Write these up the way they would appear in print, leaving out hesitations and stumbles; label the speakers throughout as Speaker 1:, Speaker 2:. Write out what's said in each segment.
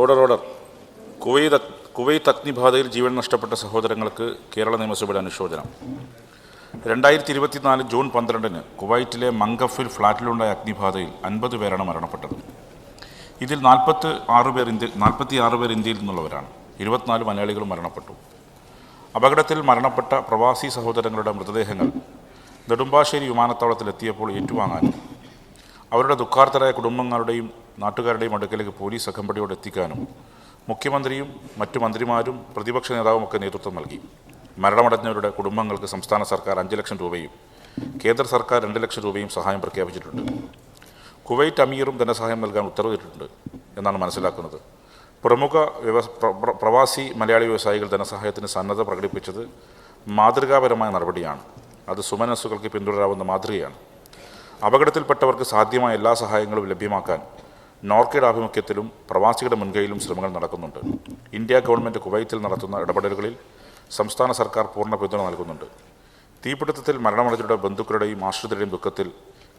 Speaker 1: Order. Kuwait അഗ്നിബാധയിൽ ജീവൻ നഷ്ടപ്പെട്ട സഹോദരങ്ങൾക്ക് കേരള നിയമസഭയുടെ അനുശോചനം. 2024 ജൂൺ 12 കുവൈറ്റിലെ മംഗഫിൽ ഫ്ളാറ്റിലുണ്ടായ അഗ്നിബാധയിൽ 50 പേരാണ് മരണപ്പെട്ടത്. ഇതിൽ 46 പേർ ഇന്ത്യയിൽ നിന്നുള്ളവരാണ്. 24 മലയാളികളും മരണപ്പെട്ടു. അപകടത്തിൽ മരണപ്പെട്ട പ്രവാസി സഹോദരങ്ങളുടെ മൃതദേഹങ്ങൾ നെടുമ്പാശ്ശേരി വിമാനത്താവളത്തിലെത്തിയപ്പോൾ ഏറ്റുവാങ്ങാനും അവരുടെ ദുഃഖാർത്തരായ കുടുംബങ്ങളുടെയും നാട്ടുകാരുടെയും അടുക്കലേക്ക് പോലീസ് അകമ്പടിയോടെ എത്തിക്കാനും മുഖ്യമന്ത്രിയും മറ്റു മന്ത്രിമാരും പ്രതിപക്ഷ നേതാവുമൊക്കെ നേതൃത്വം നൽകി. മരണമടഞ്ഞവരുടെ കുടുംബങ്ങൾക്ക് സംസ്ഥാന സർക്കാർ 5 ലക്ഷം രൂപയും കേന്ദ്ര സർക്കാർ 2 ലക്ഷം രൂപയും സഹായം പ്രഖ്യാപിച്ചിട്ടുണ്ട്. കുവൈറ്റ് അമീറും ധനസഹായം നൽകാൻ ഉത്തരവിട്ടിട്ടുണ്ട് എന്നാണ് മനസ്സിലാക്കുന്നത്. പ്രമുഖ പ്രവാസി മലയാളി വ്യവസായികൾ ധനസഹായത്തിന് സന്നദ്ധത പ്രകടിപ്പിച്ചത് മാതൃകാപരമായ നടപടിയാണ്. അത് സുമനസ്സുകൾക്ക് പിന്തുടരാവുന്ന മാതൃകയാണ്. അപകടത്തിൽപ്പെട്ടവർക്ക് സാധ്യമായ എല്ലാ സഹായങ്ങളും ലഭ്യമാക്കാൻ നോർക്കയുടെ ആഭിമുഖ്യത്തിലും പ്രവാസികളുടെ മുൻകൈയിലും ശ്രമങ്ങൾ നടക്കുന്നുണ്ട്. ഇന്ത്യ ഗവൺമെൻറ് കുവൈത്തിൽ നടത്തുന്ന ഇടപെടലുകളിൽ സംസ്ഥാന സർക്കാർ പൂർണ്ണ പിന്തുണ നൽകുന്നുണ്ട്. തീപിടുത്തത്തിൽ മരണമടഞ്ഞവരുടെ ബന്ധുക്കളുടെയും ആശ്രിതരുടെയും ദുഃഖത്തിൽ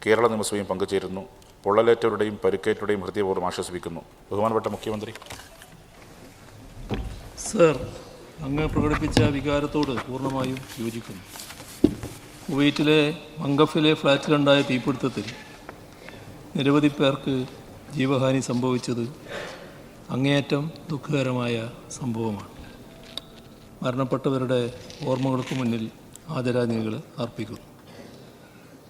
Speaker 1: കേരള നിയമസഭയും പങ്കുചേരുന്നു. പൊള്ളലേറ്റവരുടെയും പരിക്കേറ്റവരുടെയും ഹൃദയപൂർവ്വം ആശ്വസിപ്പിക്കുന്നു. ബഹുമാനപ്പെട്ട മുഖ്യമന്ത്രി.
Speaker 2: സർ, അങ്ങ് പ്രകടിപ്പിച്ച വികാരത്തോട് പൂർണ്ണമായും യോജിക്കുന്നു. കുവൈറ്റിലെ മംഗഫിലെ ഫ്ലാറ്റിലുണ്ടായ തീപിടുത്തത്തിൽ നിരവധി പേർക്ക് ജീവഹാനി സംഭവിച്ചത് അങ്ങേയറ്റം ദുഃഖകരമായ സംഭവമാണ്. മരണപ്പെട്ടവരുടെ ഓർമ്മകൾക്ക് മുന്നിൽ ആദരാഞ്ജലികൾ അർപ്പിക്കുന്നു.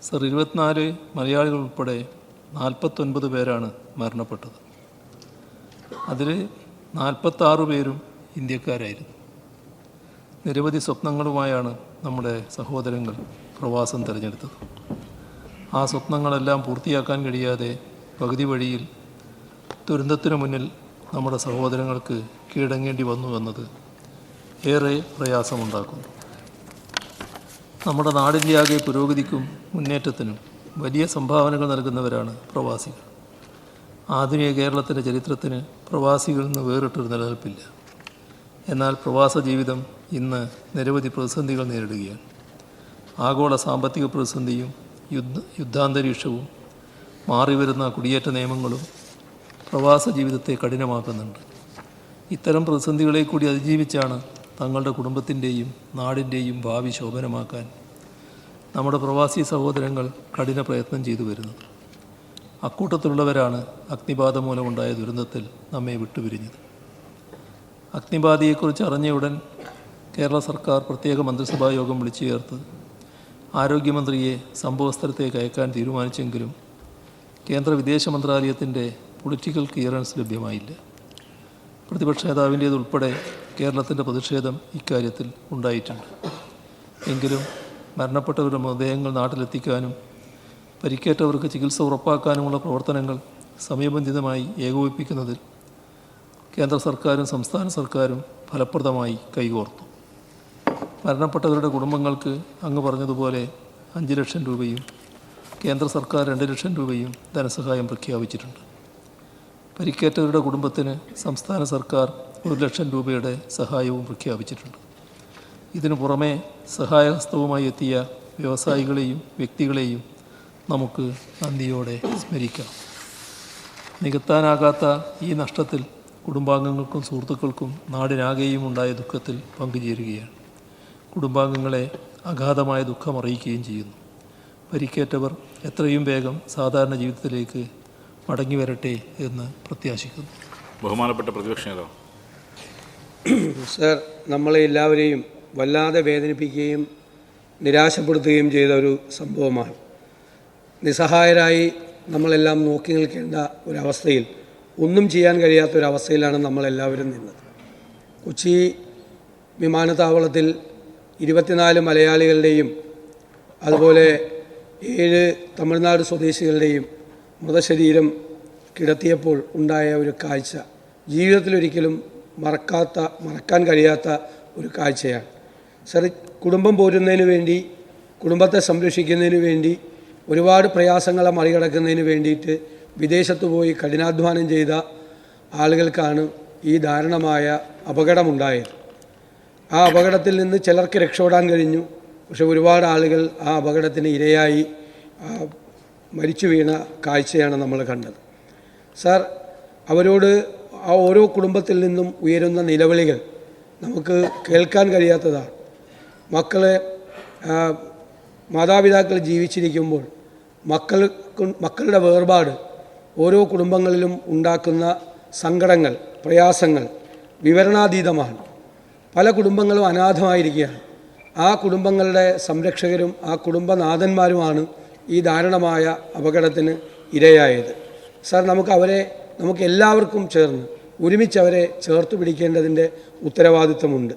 Speaker 2: സർ, 24 മലയാളികൾ ഉൾപ്പെടെ 49 പേരാണ് മരണപ്പെട്ടത്. അതിൽ 46 പേരും ഇന്ത്യക്കാരായിരുന്നു. നിരവധി സ്വപ്നങ്ങളുമായാണ് നമ്മുടെ സഹോദരങ്ങൾ പ്രവാസം തിരഞ്ഞെടുത്തത്. ആ സ്വപ്നങ്ങളെല്ലാം പൂർത്തിയാക്കാൻ കഴിയാതെ പകുതി വഴിയിൽ ദുരന്തത്തിനു മുന്നിൽ നമ്മുടെ സഹോദരങ്ങൾക്ക് കീഴടങ്ങേണ്ടി വന്നു എന്നത് ഏറെ പ്രയാസമുണ്ടാക്കുന്നു. നമ്മുടെ നാടിൻ്റെ ആകെ പുരോഗതിക്കും മുന്നേറ്റത്തിനും വലിയ സംഭാവനകൾ നൽകുന്നവരാണ് പ്രവാസികൾ. ആധുനിക കേരളത്തിൻ്റെ ചരിത്രത്തിന് പ്രവാസികളിൽ നിന്ന് വേറിട്ടൊരു നിലനിൽപ്പില്ല. എന്നാൽ പ്രവാസ ജീവിതം ഇന്ന് നിരവധി പ്രതിസന്ധികൾ നേരിടുകയാണ്. ആഗോള സാമ്പത്തിക പ്രതിസന്ധിയും യുദ്ധാന്തരീക്ഷവും മാറിവരുന്ന കുടിയേറ്റ നിയമങ്ങളും പ്രവാസ ജീവിതത്തെ കഠിനമാക്കുന്നുണ്ട്. ഇത്തരം പ്രതിസന്ധികളെ കൂടി അതിജീവിച്ചാണ് തങ്ങളുടെ കുടുംബത്തിൻ്റെയും നാടിൻ്റെയും ഭാവി ശോഭനമാക്കാൻ നമ്മുടെ പ്രവാസി സഹോദരങ്ങൾ കഠിന പ്രയത്നം ചെയ്തു വരുന്നത്. അക്കൂട്ടത്തിലുള്ളവരാണ് അഗ്നിബാധ മൂലമുണ്ടായ ദുരന്തത്തിൽ നമ്മെ വിട്ടുപിരിഞ്ഞത്. അഗ്നിബാധയെക്കുറിച്ച് അറിഞ്ഞയുടൻ കേരള സർക്കാർ പ്രത്യേക മന്ത്രിസഭാ യോഗം വിളിച്ചു ചേർത്ത് ആരോഗ്യമന്ത്രിയെ സംഭവസ്ഥലത്തേക്ക് അയക്കാൻ തീരുമാനിച്ചെങ്കിലും കേന്ദ്ര വിദേശ മന്ത്രാലയത്തിൻ്റെ പൊളിറ്റിക്കൽ ക്ലിയറൻസ് ലഭ്യമായില്ല. പ്രതിപക്ഷ നേതാവിൻ്റേതുൾപ്പെടെ കേരളത്തിൻ്റെ പ്രതിഷേധം ഇക്കാര്യത്തിൽ ഉണ്ടായിട്ടുണ്ട്. എങ്കിലും മരണപ്പെട്ടവരുടെ മൃതദേഹങ്ങൾ നാട്ടിലെത്തിക്കാനും പരിക്കേറ്റവർക്ക് ചികിത്സ ഉറപ്പാക്കാനുമുള്ള പ്രവർത്തനങ്ങൾ സമയബന്ധിതമായി ഏകോപിപ്പിക്കുന്നതിൽ കേന്ദ്ര സർക്കാരും സംസ്ഥാന സർക്കാരും ഫലപ്രദമായി കൈകോർത്തു. മരണപ്പെട്ടവരുടെ കുടുംബങ്ങൾക്ക് അങ്ങ് പറഞ്ഞതുപോലെ 5 ലക്ഷം രൂപയും കേന്ദ്ര സർക്കാർ 2 ലക്ഷം രൂപയും ധനസഹായം പ്രഖ്യാപിച്ചിട്ടുണ്ട്. പരിക്കേറ്റവരുടെ കുടുംബത്തിന് സംസ്ഥാന സർക്കാർ 1 ലക്ഷം രൂപയുടെ സഹായവും പ്രഖ്യാപിച്ചിട്ടുണ്ട്. ഇതിനു പുറമെ സഹായഹസ്തവുമായി എത്തിയ വ്യവസായികളെയും വ്യക്തികളെയും നമുക്ക് നന്ദിയോടെ സ്മരിക്കാം. നികത്താനാകാത്ത ഈ നഷ്ടത്തിൽ കുടുംബാംഗങ്ങൾക്കും സുഹൃത്തുക്കൾക്കും നാടിനാകെയും ഉണ്ടായ ദുഃഖത്തിൽ പങ്കുചേരുകയാണ്. കുടുംബാംഗങ്ങളെ അഗാധമായ ദുഃഖം അറിയിക്കുകയും ചെയ്യുന്നു. പരിക്കേറ്റവർ എത്രയും വേഗം സാധാരണ ജീവിതത്തിലേക്ക് മടങ്ങി വരട്ടെ എന്ന് പ്രത്യാശിക്കുന്നു.
Speaker 1: ബഹുമാനപ്പെട്ട പ്രതിപക്ഷ നേതാവ്.
Speaker 3: സർ, നമ്മളെ എല്ലാവരെയും വല്ലാതെ വേദനിപ്പിക്കുകയും നിരാശപ്പെടുത്തുകയും ചെയ്ത ഒരു സംഭവമാണ്. നിസ്സഹായരായി നമ്മളെല്ലാം നോക്കി നിൽക്കേണ്ട ഒരവസ്ഥയിൽ ഒന്നും ചെയ്യാൻ കഴിയാത്തൊരവസ്ഥയിലാണ് നമ്മളെല്ലാവരും നിന്നത്. കൊച്ചി വിമാനത്താവളത്തിൽ 24 മലയാളികളുടെയും അതുപോലെ 7 തമിഴ്നാട് സ്വദേശികളുടെയും മൃതശരീരം കിടത്തിയപ്പോൾ ഉണ്ടായ ഒരു കാഴ്ച ജീവിതത്തിലൊരിക്കലും മറക്കാൻ കഴിയാത്ത ഒരു കാഴ്ചയാണ്. സർ, കുടുംബം പോരുന്നതിന് വേണ്ടി, കുടുംബത്തെ സംരക്ഷിക്കുന്നതിന് വേണ്ടി, ഒരുപാട് പ്രയാസങ്ങളെ മറികടക്കുന്നതിന് വേണ്ടിയിട്ട് വിദേശത്ത് പോയി കഠിനാധ്വാനം ചെയ്ത ആളുകൾക്കാണ് ഈ ദാരുണമായ അപകടമുണ്ടായത്. ആ അപകടത്തിൽ നിന്ന് ചിലർക്ക് രക്ഷപ്പെടാൻ കഴിഞ്ഞു. പക്ഷെ ഒരുപാട് ആളുകൾ ആ അപകടത്തിന് ഇരയായി മരിച്ചു വീണ കാഴ്ചയാണ് നമ്മൾ കണ്ടത്. സാർ, അവരോട് ആ ഓരോ കുടുംബത്തിൽ നിന്നും ഉയരുന്ന നിലവിളികൾ നമുക്ക് കേൾക്കാൻ കഴിയാത്തതാണ്. മാതാപിതാക്കൾ ജീവിച്ചിരിക്കുമ്പോൾ മക്കളുടെ വേർപാട് ഓരോ കുടുംബങ്ങളിലും ഉണ്ടാക്കുന്ന സങ്കടങ്ങൾ, പ്രയാസങ്ങൾ വിവരണാതീതമാണ്. പല കുടുംബങ്ങളും അനാഥമായിരിക്കുകയാണ്. ആ കുടുംബങ്ങളുടെ സംരക്ഷകരും ആ കുടുംബനാഥന്മാരുമാണ് ഈ ദാരുണമായ അപകടത്തിന് ഇരയായത്. സാർ, നമുക്ക് എല്ലാവർക്കും ചേർന്ന് ഒരുമിച്ച് അവരെ ചേർത്ത് പിടിക്കേണ്ടതിൻ്റെ ഉത്തരവാദിത്വമുണ്ട്.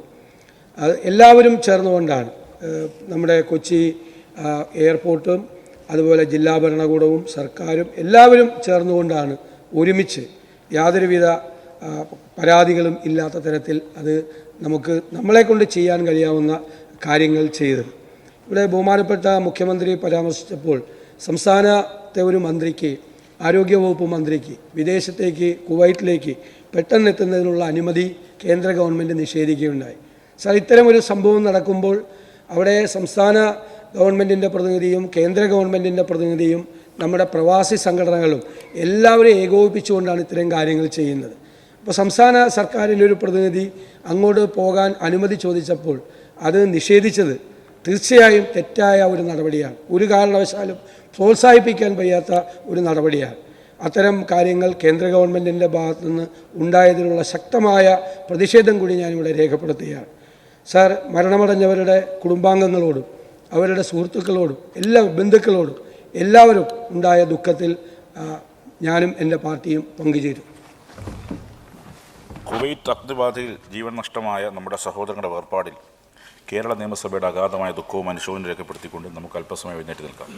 Speaker 3: അത് എല്ലാവരും ചേർന്നുകൊണ്ടാണ് നമ്മുടെ കൊച്ചി എയർപോർട്ടും അതുപോലെ ജില്ലാ ഭരണകൂടവും സർക്കാരും എല്ലാവരും ചേർന്നുകൊണ്ടാണ് ഒരുമിച്ച് യാതൊരുവിധ പരാതികളും ഇല്ലാത്ത തരത്തിൽ അത് നമ്മളെക്കൊണ്ട് ചെയ്യാൻ കഴിയാവുന്ന കാര്യങ്ങൾ ചെയ്തത്. ഇവിടെ ബഹുമാനപ്പെട്ട മുഖ്യമന്ത്രി പരാമർശിച്ചപ്പോൾ സംസ്ഥാനത്തെ ഒരു മന്ത്രിക്ക്, ആരോഗ്യവകുപ്പ് മന്ത്രിക്ക് വിദേശത്തേക്ക്, കുവൈറ്റിലേക്ക് പെട്ടെന്ന് എത്തുന്നതിനുള്ള അനുമതി കേന്ദ്ര ഗവൺമെൻറ് നിഷേധിക്കുകയുണ്ടായി. സാർ, ഇത്തരമൊരു സംഭവം നടക്കുമ്പോൾ അവിടെ സംസ്ഥാന ഗവൺമെൻറ്റിൻ്റെ പ്രതിനിധിയും കേന്ദ്ര ഗവൺമെൻറ്റിൻ്റെ പ്രതിനിധിയും നമ്മുടെ പ്രവാസി സംഘടനകളും എല്ലാവരും ഏകോപിപ്പിച്ചുകൊണ്ടാണ് ഇത്തരം കാര്യങ്ങൾ ചെയ്യുന്നത്. അപ്പോൾ സംസ്ഥാന സർക്കാരിൻ്റെ ഒരു പ്രതിനിധി അങ്ങോട്ട് പോകാൻ അനുമതി ചോദിച്ചപ്പോൾ അത് നിഷേധിച്ചത് തീർച്ചയായും തെറ്റായ ഒരു നടപടിയാണ്. ഒരു കാരണവശാലും പ്രോത്സാഹിപ്പിക്കാൻ വയ്യാത്ത ഒരു നടപടിയാണ്. അത്തരം കാര്യങ്ങൾ കേന്ദ്ര ഗവൺമെൻറ്റിൻ്റെ ഭാഗത്തു നിന്ന് ഉണ്ടായതിനുള്ള ശക്തമായ പ്രതിഷേധം കൂടി ഞാനിവിടെ രേഖപ്പെടുത്തുകയാണ്. സാർ, മരണമടഞ്ഞവരുടെ കുടുംബാംഗങ്ങളോടും അവരുടെ സുഹൃത്തുക്കളോടും എല്ലാ ബന്ധുക്കളോടും എല്ലാവരും ഉണ്ടായ ദുഃഖത്തിൽ ഞാനും എൻ്റെ പാർട്ടിയും പങ്കുചേരും.
Speaker 1: കുവൈറ്റ് അഗ്നിബാധയിൽ ജീവൻ നഷ്ടമായ നമ്മുടെ സഹോദരങ്ങളുടെ വേർപാടിൽ കേരള നിയമസഭയുടെ അഗാധമായ ദുഃഖവും അനുശോചനവും രേഖപ്പെടുത്തിക്കൊണ്ട് നമുക്ക് അല്പസമയം എഴുന്നേറ്റ് നിൽക്കാം.